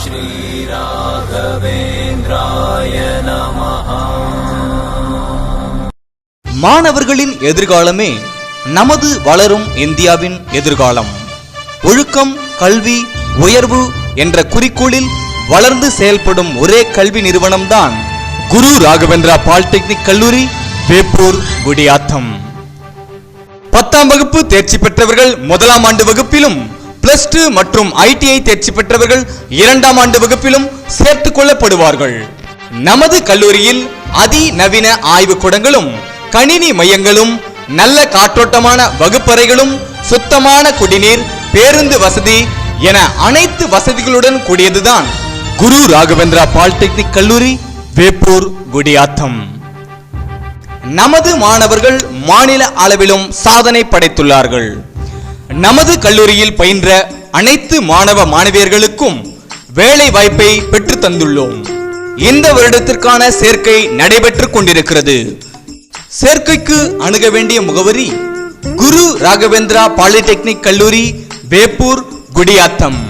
श्रीराघवेन्द्राय नमः। மாணவர்களின் எதிர்காலமே நமது வளரும் இந்தியாவின் எதிர்காலம். ஒழுக்கம், கல்வி, உயர்வு என்ற குறிக்கோளில் வளர்ந்து செயல்படும் ஒரே கல்வி நிறுவனம்தான் குரு ராகவேந்திரா பாலிடெக்னிக் கல்லூரி, வேப்பூர், குடியாத்தம். 10ஆம் வகுப்பு தேர்ச்சி பெற்றவர்கள் 1ஆம் ஆண்டு வகுப்பிலும், +2 மற்றும் ITI தேர்ச்சி பெற்றவர்கள் 2ஆம் ஆண்டு வகுப்பிலும் சேர்த்துக் கொள்ளப்படுவார்கள். நமது கல்லூரியில் அதிநவீன ஆய்வுக்கூடங்களும், கணினி மையங்களும், நல்ல காற்றோட்டமான வகுப்பறைகளும், சுத்தமான குடிநீர், பேருந்து வசதி என அனைத்து வசதிகளுடன் கூடியதுதான் குரு ராகவேந்திரா பாலிடெக்னிக் கல்லூரி, வேப்பூர், குடியாத்தம். நமது மாணவர்கள் மாநில அளவிலும் சாதனை படைத்துள்ளார்கள். நமது கல்லூரியில் பயின்ற அனைத்து மாணவ மாணவியர்களுக்கும் வேலை வாய்ப்பை பெற்று தந்துள்ளோம். இந்த வருடத்திற்கான சேர்க்கை நடைபெற்றுக் கொண்டிருக்கிறது. சேர்க்கைக்கு அணுக வேண்டிய முகவரி குரு ராகவேந்திரா பாலிடெக்னிக் கல்லூரி, வேப்பூர், குடியாத்தம்.